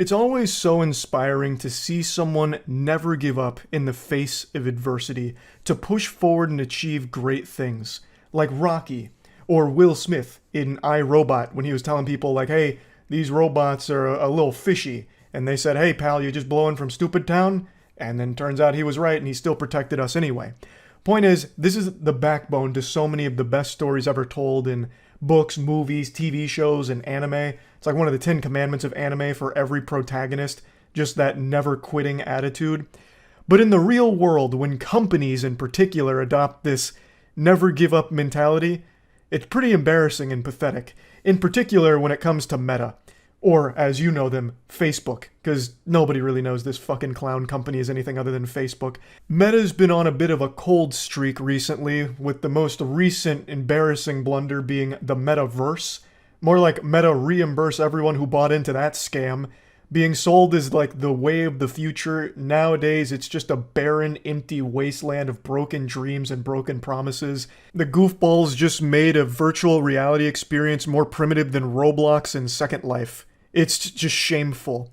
It's always so inspiring to see someone never give up in the face of adversity, to push forward and achieve great things. Like Rocky, or Will Smith in I, Robot, when he was telling people like, hey, these robots are a little fishy. And they said, hey pal, you just blowing from stupid town? And then turns out he was right and he still protected us anyway. Point is, this is the backbone to so many of the best stories ever told in books, movies, TV shows, and anime. It's like one of the 10 commandments of anime for every protagonist, just that never quitting attitude. But in the real world, when companies in particular adopt this never give up mentality, it's pretty embarrassing and pathetic. In particular when it comes to Meta. Or, as you know them, Facebook, because nobody really knows this fucking clown company is anything other than Facebook. Meta's been on a bit of a cold streak recently, with the most recent embarrassing blunder being the Metaverse. More like Meta reimburse everyone who bought into that scam. Being sold as like the way of the future. Nowadays, it's just a barren, empty wasteland of broken dreams and broken promises. The goofballs just made a virtual reality experience more primitive than Roblox and Second Life. It's just shameful.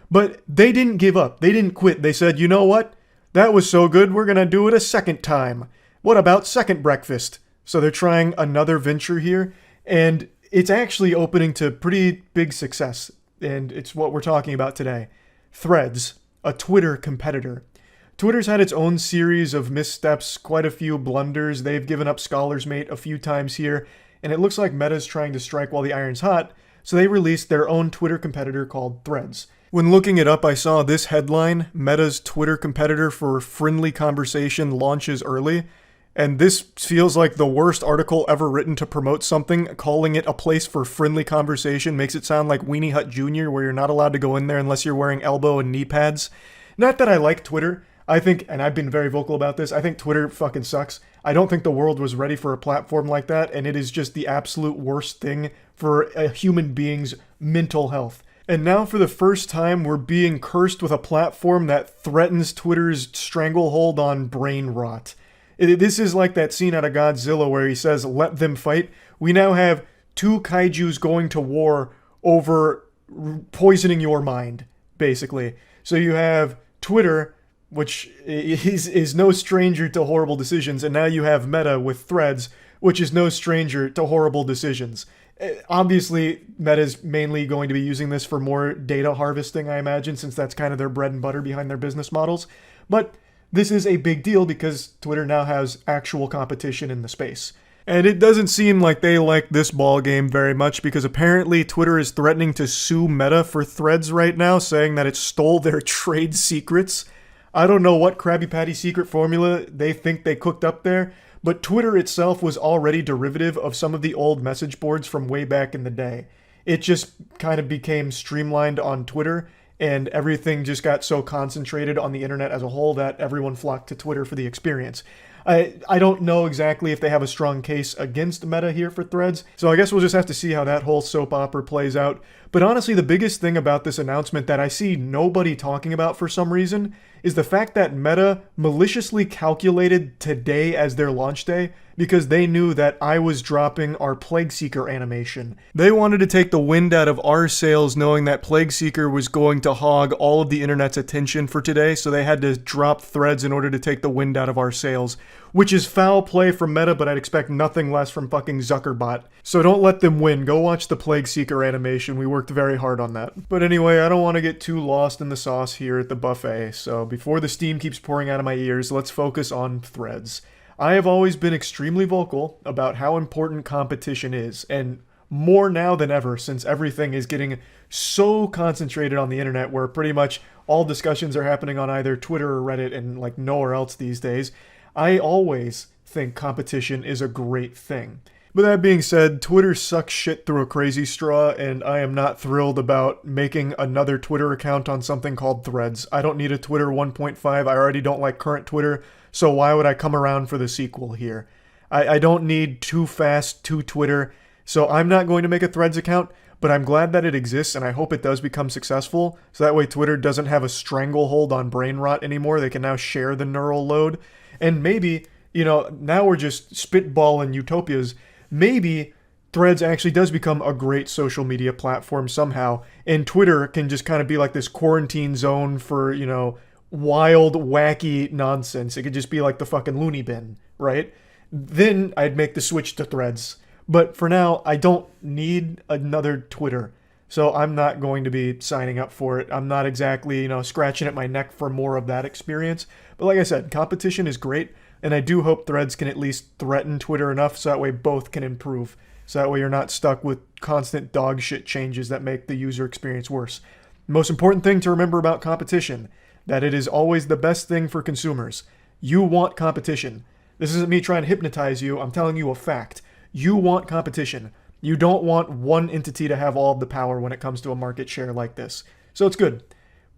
But they didn't give up. They didn't quit. They said, you know what? That was so good, we're gonna do it a second time. What about second breakfast? So they're trying another venture here, and it's actually opening to pretty big success. And it's what we're talking about today. Threads, a Twitter competitor. Twitter's had its own series of missteps, quite a few blunders. They've given up Scholar's Mate a few times here, and it looks like Meta's trying to strike while the iron's hot, so they released their own Twitter competitor called Threads. When looking it up, I saw this headline: Meta's Twitter competitor for friendly conversation launches early. And this feels like the worst article ever written to promote something. Calling it a place for friendly conversation makes it sound like Weenie Hut Jr., where you're not allowed to go in there unless you're wearing elbow and knee pads. Not that I like Twitter. I think, and I've been very vocal about this, I think Twitter fucking sucks. I don't think the world was ready for a platform like that, and it is just the absolute worst thing for a human being's mental health. And now for the first time, we're being cursed with a platform that threatens Twitter's stranglehold on brain rot. This is like that scene out of Godzilla where he says, let them fight. We now have two kaijus going to war over poisoning your mind, basically. So you have Twitter, which is no stranger to horrible decisions, and now you have Meta with Threads, which is no stranger to horrible decisions. Obviously, Meta's mainly going to be using this for more data harvesting, I imagine, since that's kind of their bread and butter behind their business models. But this is a big deal because Twitter now has actual competition in the space. And it doesn't seem like they like this ball game very much, because apparently Twitter is threatening to sue Meta for Threads right now, saying that it stole their trade secrets. I don't know what Krabby Patty secret formula they think they cooked up there, but Twitter itself was already derivative of some of the old message boards from way back in the day. It just kind of became streamlined on Twitter, and everything just got so concentrated on the internet as a whole that everyone flocked to Twitter for the experience. I don't know exactly if they have a strong case against Meta here for Threads, so I guess we'll just have to see how that whole soap opera plays out. But honestly, the biggest thing about this announcement that I see nobody talking about for some reason is the fact that Meta maliciously calculated today as their launch day because they knew that I was dropping our Plague Seeker animation. They wanted to take the wind out of our sails, knowing that Plague Seeker was going to hog all of the internet's attention for today, so they had to drop Threads in order to take the wind out of our sails, which is foul play from Meta, but I'd expect nothing less from fucking Zuckerbot. So don't let them win. Go watch the Plague Seeker animation. We worked very hard on that. But anyway, I don't want to get too lost in the sauce here at the buffet, so before the steam keeps pouring out of my ears, let's focus on Threads. I have always been extremely vocal about how important competition is, and more now than ever, since everything is getting so concentrated on the internet, where pretty much all discussions are happening on either Twitter or Reddit and like nowhere else these days. I always think competition is a great thing. But that being said, Twitter sucks shit through a crazy straw, and I am not thrilled about making another Twitter account on something called Threads. I don't need a Twitter 1.5. I already don't like current Twitter, so why would I come around for the sequel here? I don't need too fast, too Twitter, so I'm not going to make a Threads account, but I'm glad that it exists, and I hope it does become successful, so that way Twitter doesn't have a stranglehold on brain rot anymore. They can now share the neural load, and maybe, now we're just spitballing utopias. Maybe Threads actually does become a great social media platform somehow, and Twitter can just kind of be like this quarantine zone for, wild, wacky nonsense. It could just be like the fucking loony bin, right? Then I'd make the switch to Threads. But for now, I don't need another Twitter. So I'm not going to be signing up for it. I'm not exactly, scratching at my neck for more of that experience. But like I said, competition is great, and I do hope Threads can at least threaten Twitter enough so that way both can improve. So that way you're not stuck with constant dog shit changes that make the user experience worse. Most important thing to remember about competition, that it is always the best thing for consumers. You want competition. This isn't me trying to hypnotize you. I'm telling you a fact. You want competition. You don't want one entity to have all of the power when it comes to a market share like this. So it's good.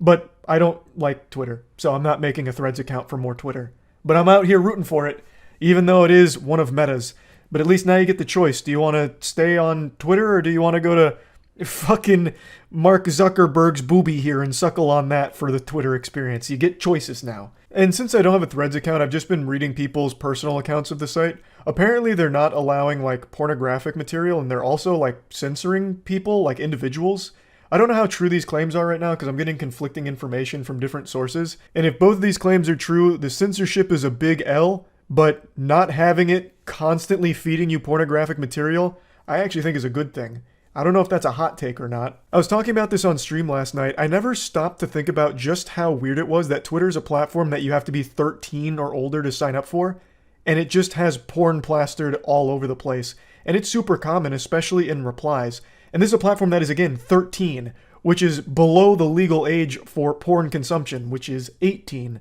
But I don't like Twitter, so I'm not making a Threads account for more Twitter. But I'm out here rooting for it, even though it is one of Meta's. But at least now you get the choice. Do you want to stay on Twitter, or do you want to go to fucking Mark Zuckerberg's booby here and suckle on that for the Twitter experience? You get choices now. And since I don't have a Threads account, I've just been reading people's personal accounts of the site. Apparently they're not allowing pornographic material, and they're also censoring people, like individuals. I don't know how true these claims are right now because I'm getting conflicting information from different sources. And if both of these claims are true, the censorship is a big L, but not having it constantly feeding you pornographic material, I actually think is a good thing. I don't know if that's a hot take or not. I was talking about this on stream last night. I never stopped to think about just how weird it was that Twitter's a platform that you have to be 13 or older to sign up for, and it just has porn plastered all over the place. And it's super common, especially in replies. And this is a platform that is, again, 13, which is below the legal age for porn consumption, which is 18.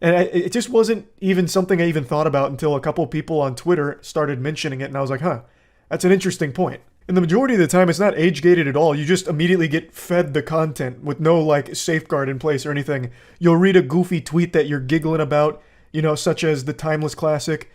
And it just wasn't even something I even thought about until a couple people on Twitter started mentioning it, and I was like, that's an interesting point. And the majority of the time, it's not age-gated at all. You just immediately get fed the content with no, safeguard in place or anything. You'll read a goofy tweet that you're giggling about, such as the timeless classic,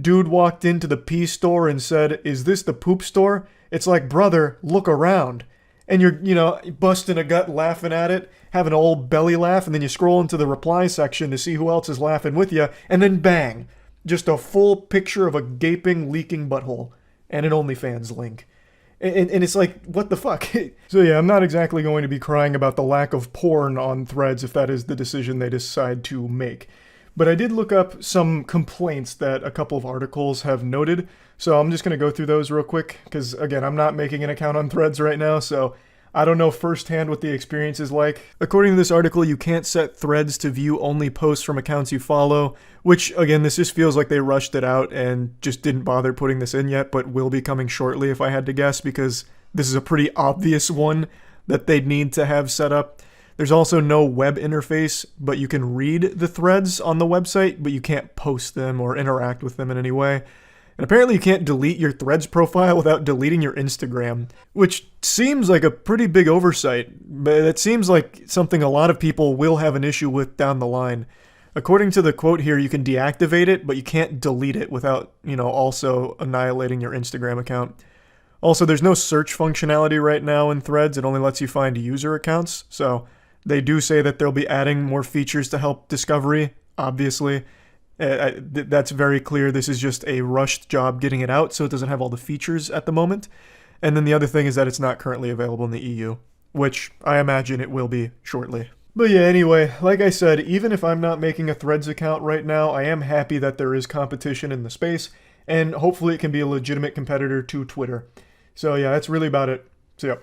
dude walked into the pee store and said, "Is this the poop store?" It's like, brother, look around. And you're, busting a gut laughing at it, having an old belly laugh, and then you scroll into the reply section to see who else is laughing with you, and then bang, just a full picture of a gaping, leaking butthole and an OnlyFans link. And it's like, what the fuck? So yeah, I'm not exactly going to be crying about the lack of porn on Threads if that is the decision they decide to make. But I did look up some complaints that a couple of articles have noted, so I'm just going to go through those real quick, because again, I'm not making an account on Threads right now, so I don't know firsthand what the experience is like. According to this article, you can't set Threads to view only posts from accounts you follow, which, again, this just feels like they rushed it out and just didn't bother putting this in yet, but will be coming shortly if I had to guess, because this is a pretty obvious one that they'd need to have set up. There's also no web interface, but you can read the threads on the website, but you can't post them or interact with them in any way. And apparently you can't delete your Threads profile without deleting your Instagram, which seems like a pretty big oversight, but it seems like something a lot of people will have an issue with down the line. According to the quote here, you can deactivate it, but you can't delete it without, also annihilating your Instagram account. Also, there's no search functionality right now in Threads. It only lets you find user accounts, so they do say that they'll be adding more features to help discovery, obviously. That's very clear. This is just a rushed job getting it out, so it doesn't have all the features at the moment. And then the other thing is that it's not currently available in the EU, which I imagine it will be shortly. But yeah, anyway, like I said, even if I'm not making a Threads account right now, I am happy that there is competition in the space, and hopefully it can be a legitimate competitor to Twitter. So yeah, that's really about it. So yeah.